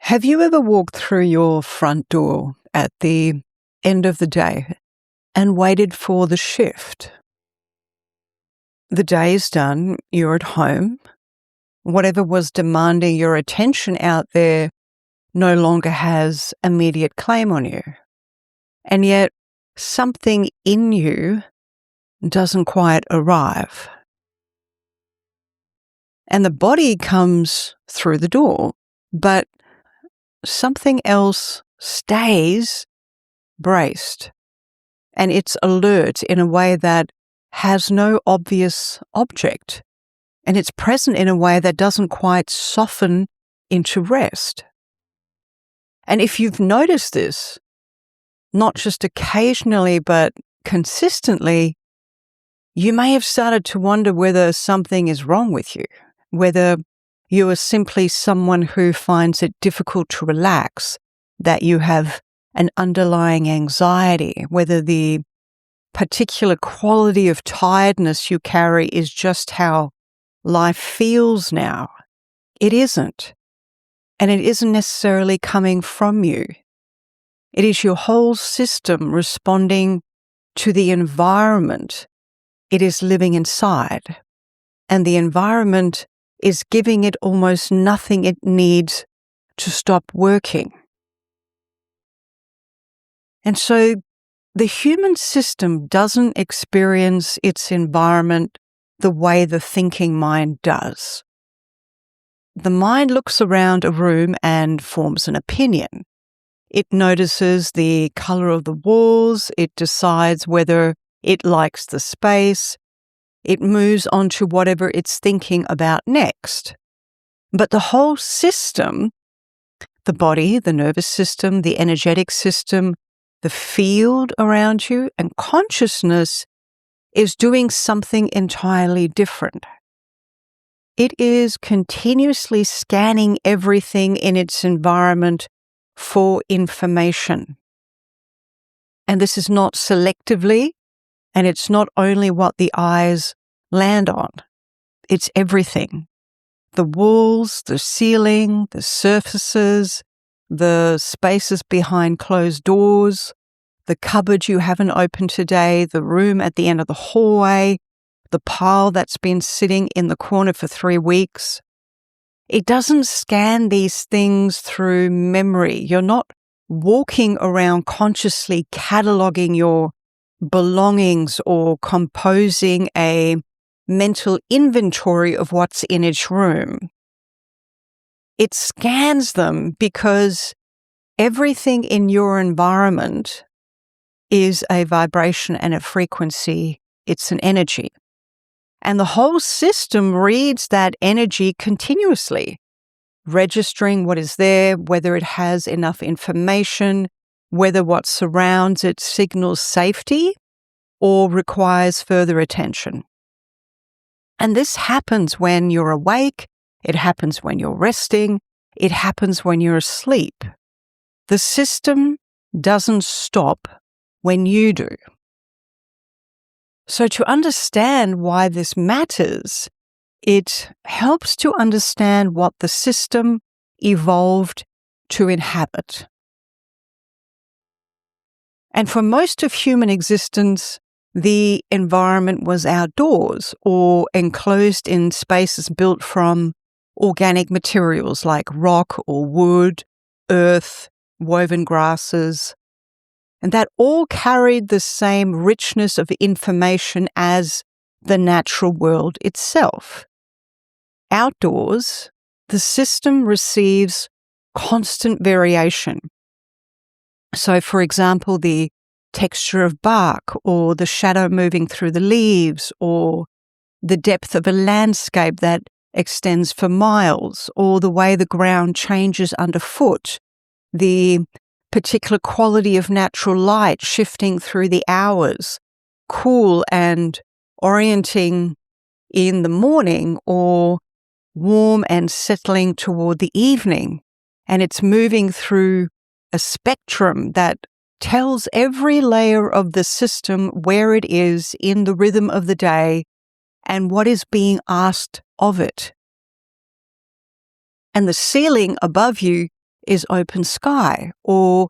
Have you ever walked through your front door at the end of the day and waited for the shift? The day is done, you're at home. Whatever was demanding your attention out there no longer has immediate claim on you. And yet, something in you doesn't quite arrive. And the body comes through the door, but something else stays braced, and it's alert in a way that has no obvious object, and it's present in a way that doesn't quite soften into rest. And if you've noticed this, not just occasionally but consistently, you may have started to wonder whether something is wrong with you, whether you are simply someone who finds it difficult to relax, that you have an underlying anxiety, whether the particular quality of tiredness you carry is just how life feels now. It isn't. And it isn't necessarily coming from you. It is your whole system responding to the environment it is living inside. And the environment is giving it almost nothing it needs to stop working. And so the human system doesn't experience its environment the way the thinking mind does. The mind looks around a room and forms an opinion. It notices the color of the walls, it decides whether it likes the space, it moves on to whatever it's thinking about next. But the whole system, the body, the nervous system, the energetic system, the field around you, and consciousness is doing something entirely different. It is continuously scanning everything in its environment for information. And this is not selectively, and it's not only what the eyes land on. It's everything. The walls, the ceiling, the surfaces, the spaces behind closed doors, the cupboard you haven't opened today, the room at the end of the hallway, the pile that's been sitting in the corner for 3 weeks. It doesn't scan these things through memory. You're not walking around consciously cataloging your belongings or composing a mental inventory of what's in each room. It scans them because everything in your environment is a vibration and a frequency. It's an energy. And the whole system reads that energy continuously, registering what is there, whether it has enough information, whether what surrounds it signals safety or requires further attention. And this happens when you're awake, it happens when you're resting, it happens when you're asleep. The system doesn't stop when you do. So to understand why this matters, it helps to understand what the system evolved to inhabit. And for most of human existence, the environment was outdoors or enclosed in spaces built from organic materials like rock or wood, earth, woven grasses, and that all carried the same richness of information as the natural world itself. Outdoors, the system receives constant variation. So, for example, the texture of bark or the shadow moving through the leaves or the depth of a landscape that extends for miles or the way the ground changes underfoot, the particular quality of natural light shifting through the hours, cool and orienting in the morning or warm and settling toward the evening. And it's moving through a spectrum that tells every layer of the system where it is in the rhythm of the day and what is being asked of it. And the ceiling above you is open sky, or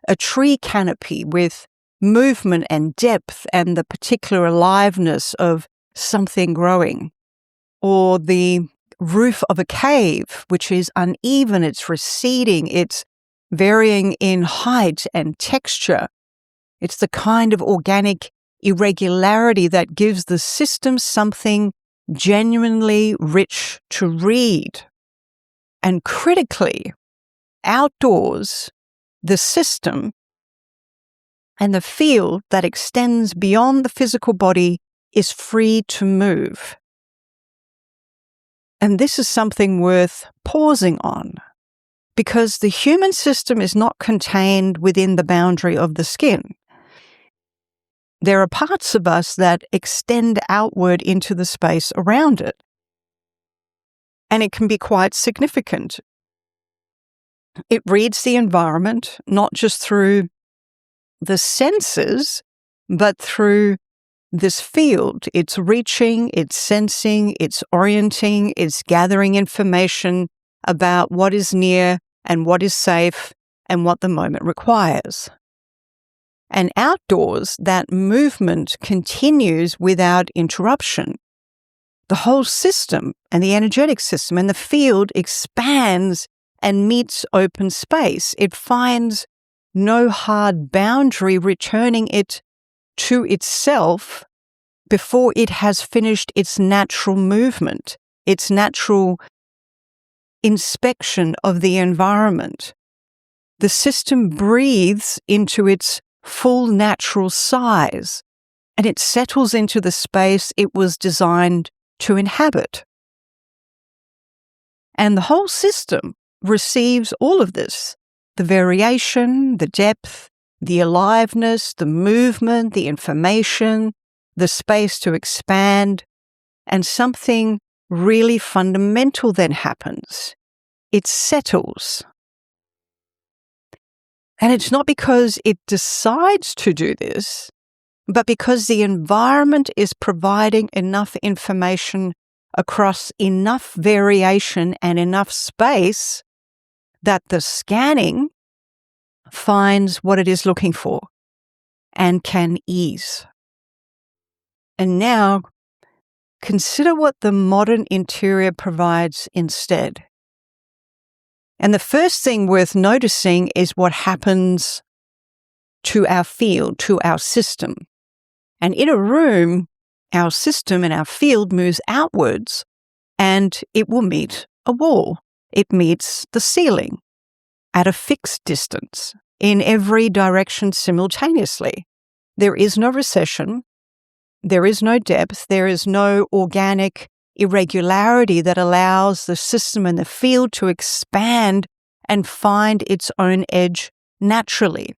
a tree canopy with movement and depth and the particular aliveness of something growing, or the roof of a cave, which is uneven, it's receding, it's varying in height and texture. It's the kind of organic irregularity that gives the system something genuinely rich to read. And critically, outdoors, the system and the field that extends beyond the physical body is free to move. And this is something worth pausing on, because the human system is not contained within the boundary of the skin. There are parts of us that extend outward into the space around it. And it can be quite significant. It reads the environment, not just through the senses, but through this field. It's reaching, it's sensing, it's orienting, it's gathering information about what is near and what is safe and what the moment requires. And outdoors, that movement continues without interruption. The whole system and the energetic system and the field expands and meets open space. It finds no hard boundary, returning it to itself before it has finished its natural movement, its natural inspection of the environment. The system breathes into its full natural size, and it settles into the space it was designed to inhabit. And the whole system receives all of this, the variation, the depth, the aliveness, the movement, the information, the space to expand, and something really fundamental then happens. It settles. And it's not because it decides to do this, but because the environment is providing enough information across enough variation and enough space that the scanning finds what it is looking for and can ease. And now, consider what the modern interior provides instead. And the first thing worth noticing is what happens to our field, to our system. And in a room, our system and our field moves outwards, and it will meet a wall. It meets the ceiling at a fixed distance in every direction simultaneously. There is no recession. There is no depth. There is no organic irregularity that allows the system and the field to expand and find its own edge naturally.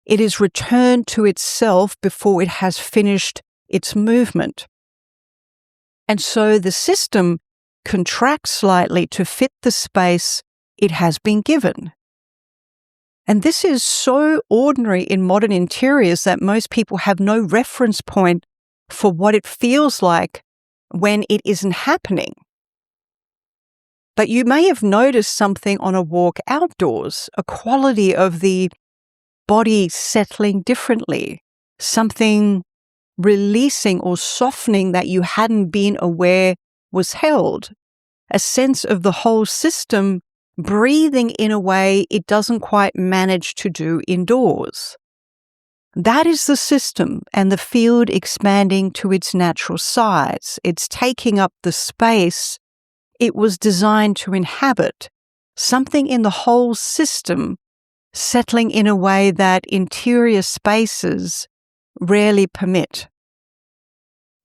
It is returned to itself before it has finished its movement. And so the system contracts slightly to fit the space it has been given. And this is so ordinary in modern interiors that most people have no reference point for what it feels like when it isn't happening. But you may have noticed something on a walk outdoors, a quality of the body settling differently, something releasing or softening that you hadn't been aware was held, a sense of the whole system breathing in a way it doesn't quite manage to do indoors. That is the system and the field expanding to its natural size. It's taking up the space it was designed to inhabit, something in the whole system settling in a way that interior spaces rarely permit.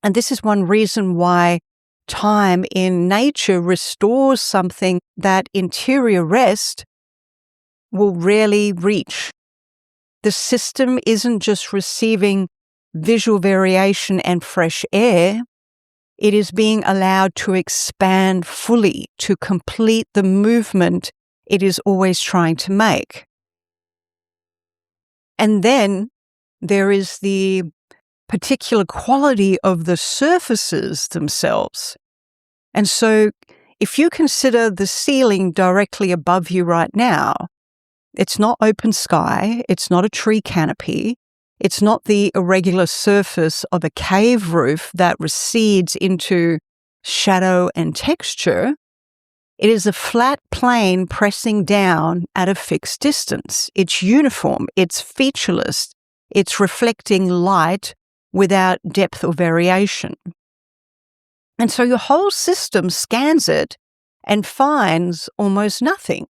And this is one reason why time in nature restores something that interior rest will rarely reach. The system isn't just receiving visual variation and fresh air. It is being allowed to expand fully, to complete the movement it is always trying to make. And then there is the particular quality of the surfaces themselves. And so if you consider the ceiling directly above you right now, It's not open sky. It's not a tree canopy. It's not the irregular surface of a cave roof that recedes into shadow and texture. It is a flat plane pressing down at a fixed distance. It's uniform. It's featureless. It's reflecting light without depth or variation. And so your whole system scans it and finds almost nothing.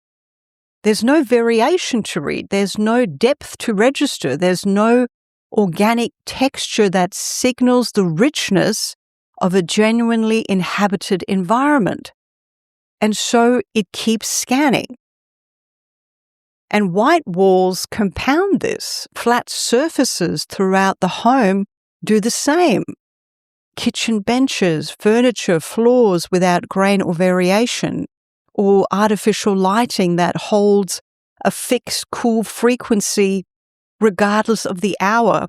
There's no variation to read. There's no depth to register. There's no organic texture that signals the richness of a genuinely inhabited environment. And so it keeps scanning. And white walls compound this. Flat surfaces throughout the home do the same. Kitchen benches, furniture, floors without grain or variation, or artificial lighting that holds a fixed cool frequency regardless of the hour,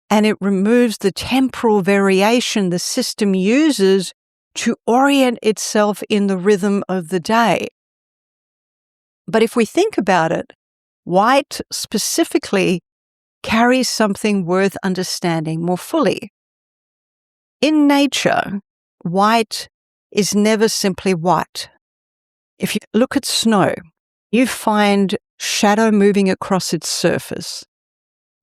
and it removes the temporal variation the system uses to orient itself in the rhythm of the day. But if we think about it, white specifically carries something worth understanding more fully. In nature, white is never simply white. If you look at snow, you find shadow moving across its surface,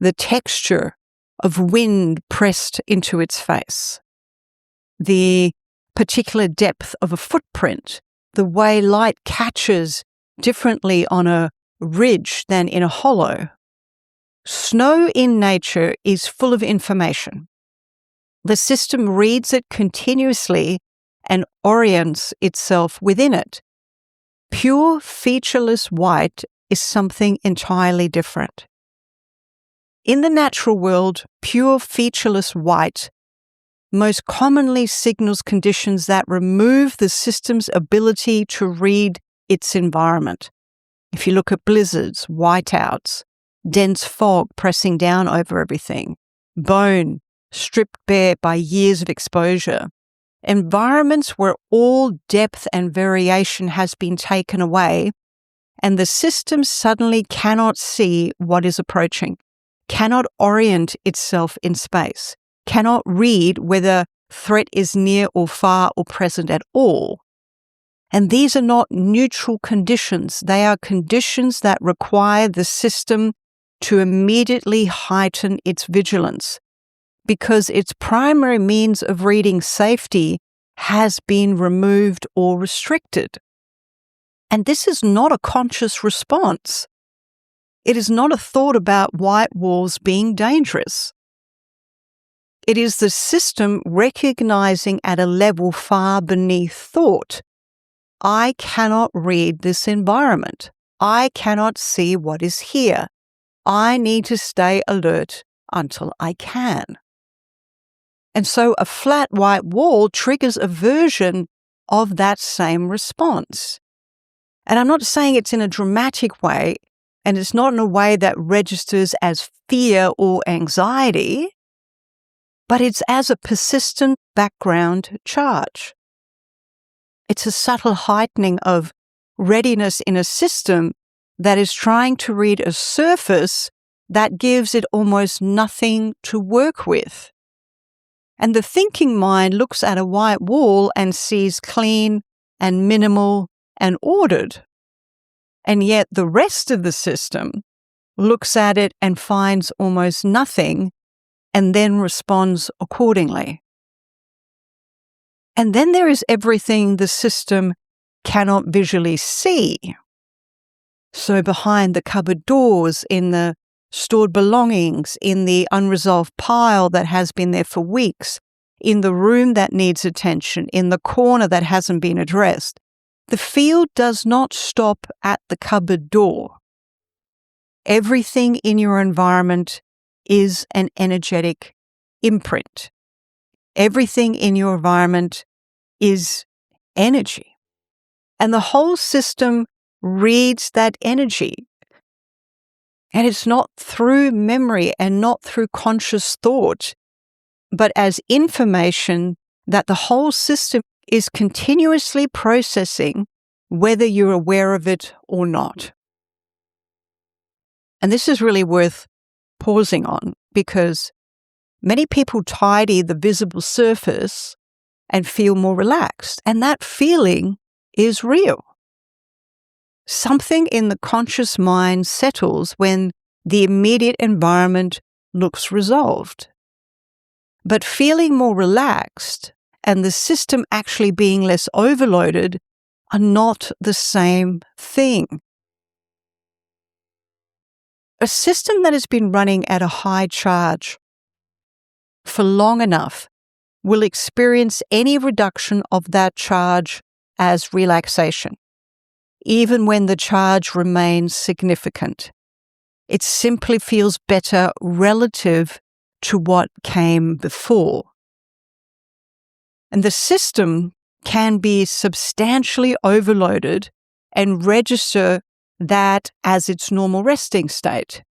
the texture of wind pressed into its face, the particular depth of a footprint, the way light catches differently on a ridge than in a hollow. Snow in nature is full of information. The system reads it continuously and orients itself within it. Pure, featureless white is something entirely different. In the natural world, pure, featureless white most commonly signals conditions that remove the system's ability to read its environment. If you look at blizzards, whiteouts, dense fog pressing down over everything, bone stripped bare by years of exposure, environments where all depth and variation has been taken away, and the system suddenly cannot see what is approaching, cannot orient itself in space, cannot read whether threat is near or far or present at all. And these are not neutral conditions. They are conditions that require the system to immediately heighten its vigilance, because its primary means of reading safety has been removed or restricted. And this is not a conscious response. It is not a thought about white walls being dangerous. It is the system recognizing at a level far beneath thought, I cannot read this environment. I cannot see what is here. I need to stay alert until I can. And so a flat white wall triggers a version of that same response. And I'm not saying it's in a dramatic way, and it's not in a way that registers as fear or anxiety, but it's as a persistent background charge. It's a subtle heightening of readiness in a system that is trying to read a surface that gives it almost nothing to work with. And the thinking mind looks at a white wall and sees clean and minimal and ordered. And yet the rest of the system looks at it and finds almost nothing and then responds accordingly. And then there is everything the system cannot visually see. So behind the cupboard doors, in the stored belongings, in the unresolved pile that has been there for weeks, in the room that needs attention, in the corner that hasn't been addressed, the field does not stop at the cupboard door. Everything in your environment is an energetic imprint. Everything in your environment is energy. And the whole system reads that energy. And it's not through memory and not through conscious thought, but as information that the whole system is continuously processing, whether you're aware of it or not. And this is really worth pausing on because many people tidy the visible surface and feel more relaxed, and that feeling is real. Something in the conscious mind settles when the immediate environment looks resolved. But feeling more relaxed and the system actually being less overloaded are not the same thing. A system that has been running at a high charge for long enough will experience any reduction of that charge as relaxation, even when the charge remains significant. It simply feels better relative to what came before. And the system can be substantially overloaded and register that as its normal resting state.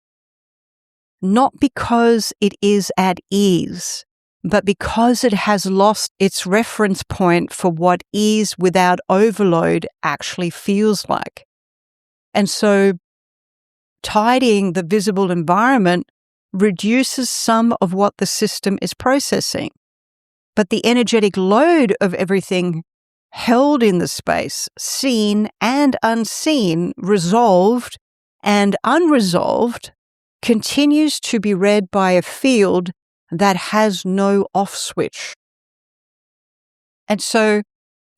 Not because it is at ease, but because it has lost its reference point for what ease without overload actually feels like. And so tidying the visible environment reduces some of what the system is processing. But the energetic load of everything held in the space, seen and unseen, resolved and unresolved, continues to be read by a field that has no off switch. And so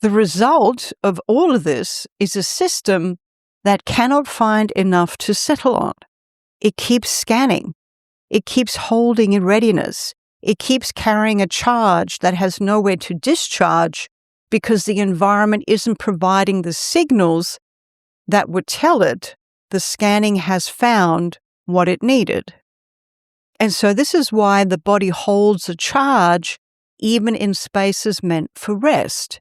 the result of all of this is a system that cannot find enough to settle on. It keeps scanning. It keeps holding in readiness. It keeps carrying a charge that has nowhere to discharge because the environment isn't providing the signals that would tell it the scanning has found what it needed. And so this is why the body holds a charge even in spaces meant for rest.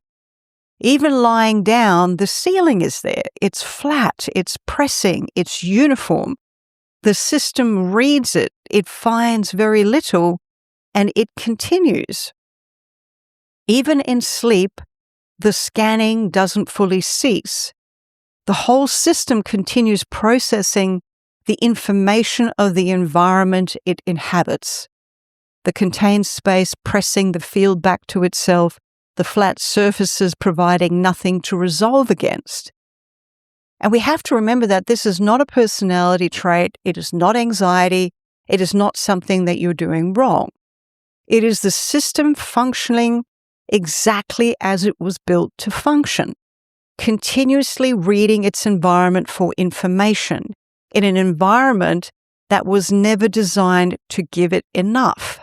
Even lying down, the ceiling is there. It's flat, it's pressing, it's uniform. The system reads it, it finds very little, and it continues. Even in sleep, the scanning doesn't fully cease. The whole system continues processing the information of the environment it inhabits. The contained space pressing the field back to itself, the flat surfaces providing nothing to resolve against. And we have to remember that this is not a personality trait, it is not anxiety, it is not something that you're doing wrong. It is the system functioning exactly as it was built to function, continuously reading its environment for information in an environment that was never designed to give it enough.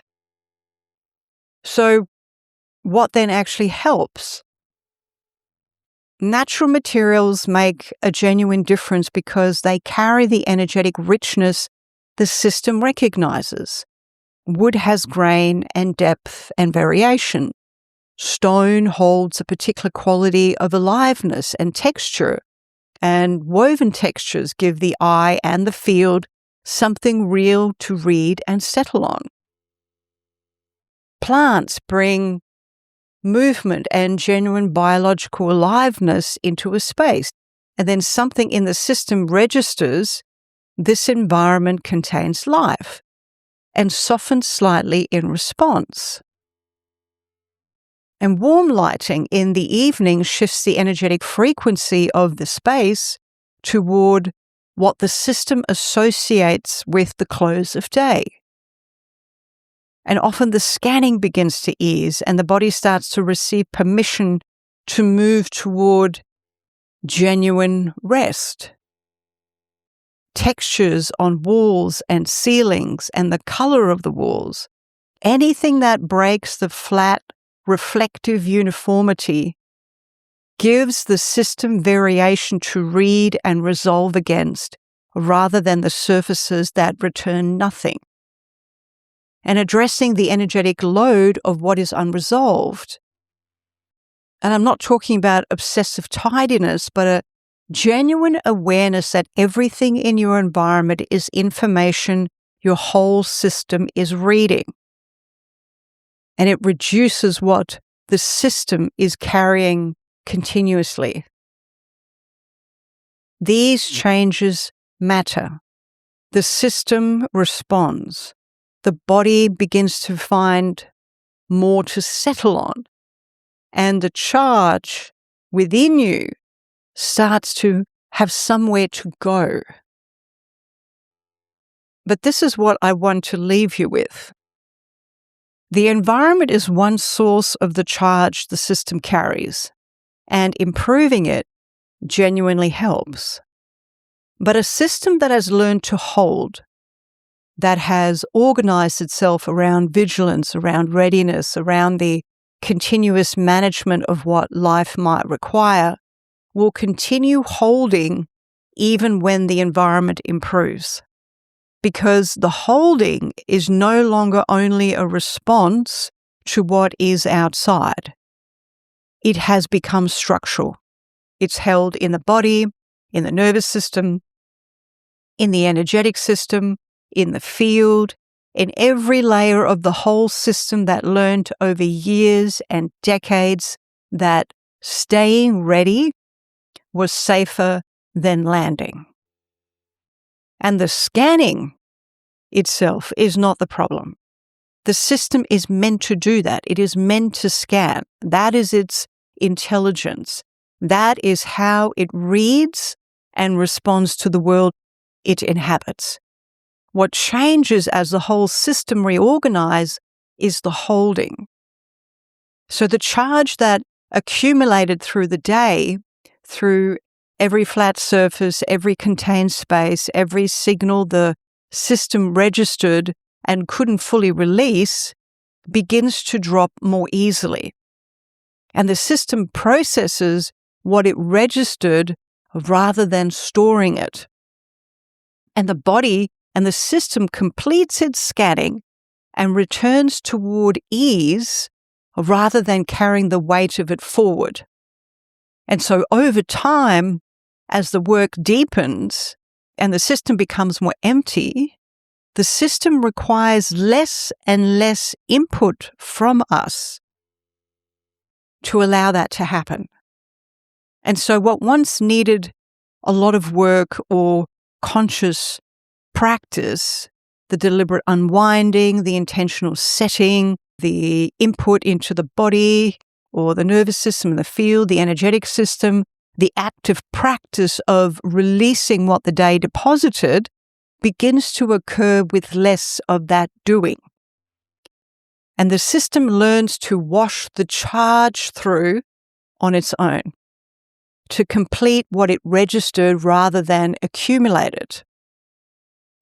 So, what then actually helps? Natural materials make a genuine difference because they carry the energetic richness the system recognizes. Wood has grain and depth and variation. Stone holds a particular quality of aliveness and texture, and woven textures give the eye and the field something real to read and settle on. Plants bring movement and genuine biological aliveness into a space, and then something in the system registers this environment contains life and softens slightly in response. And warm lighting in the evening shifts the energetic frequency of the space toward what the system associates with the close of day. And often the scanning begins to ease and the body starts to receive permission to move toward genuine rest. Textures on walls and ceilings and the color of the walls, anything that breaks the flat, reflective uniformity gives the system variation to read and resolve against rather than the surfaces that return nothing. And addressing the energetic load of what is unresolved. And I'm not talking about obsessive tidiness, but a genuine awareness that everything in your environment is information your whole system is reading. And it reduces what the system is carrying continuously. These changes matter. the system responds. The body begins to find more to settle on, and the charge within you starts to have somewhere to go. But this is what I want to leave you with. The environment is one source of the charge the system carries, and improving it genuinely helps. But a system that has learned to hold, that has organized itself around vigilance, around readiness, around the continuous management of what life might require, will continue holding even when the environment improves. Because the holding is no longer only a response to what is outside. It has become structural. It's held in the body, in the nervous system, in the energetic system, in the field, in every layer of the whole system that learned over years and decades that staying ready was safer than landing. And the scanning itself is not the problem. The system is meant to do that. It is meant to scan. That is its intelligence. That is how it reads and responds to the world it inhabits. What changes as the whole system reorganizes is the holding. So the charge that accumulated through the day, through every flat surface, every contained space, every signal the system registered and couldn't fully release, begins to drop more easily. And the system processes what it registered rather than storing it. And the body and the system completes its scanning and returns toward ease rather than carrying the weight of it forward. And so over time, as the work deepens and the system becomes more empty, the system requires less and less input from us to allow that to happen. And so what once needed a lot of work or conscious practice, the deliberate unwinding, the intentional setting, the input into the body or the nervous system and the field, the energetic system, the active practice of releasing what the day deposited begins to occur with less of that doing. And the system learns to wash the charge through on its own, to complete what it registered rather than accumulate it,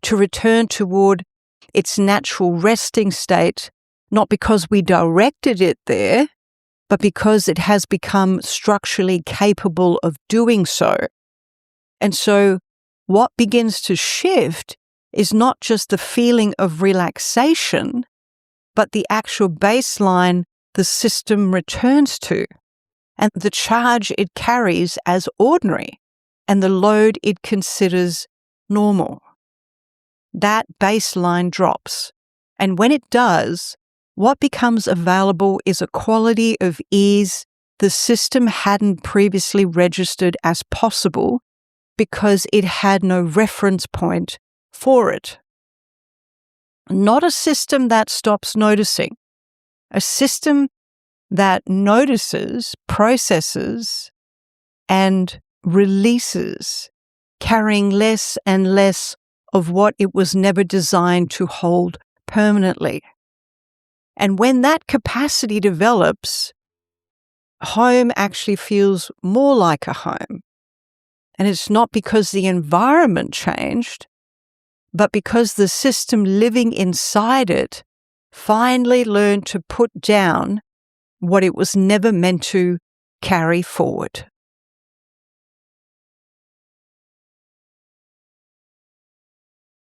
to return toward its natural resting state, not because we directed it there, but because it has become structurally capable of doing so. And so what begins to shift is not just the feeling of relaxation, but the actual baseline the system returns to, and the charge it carries as ordinary, and the load it considers normal. That baseline drops. And when it does, what becomes available is a quality of ease the system hadn't previously registered as possible because it had no reference point for it. Not a system that stops noticing, a system that notices, processes, and releases, carrying less and less of what it was never designed to hold permanently. And when that capacity develops, home actually feels more like a home. And it's not because the environment changed, but because the system living inside it finally learned to put down what it was never meant to carry forward.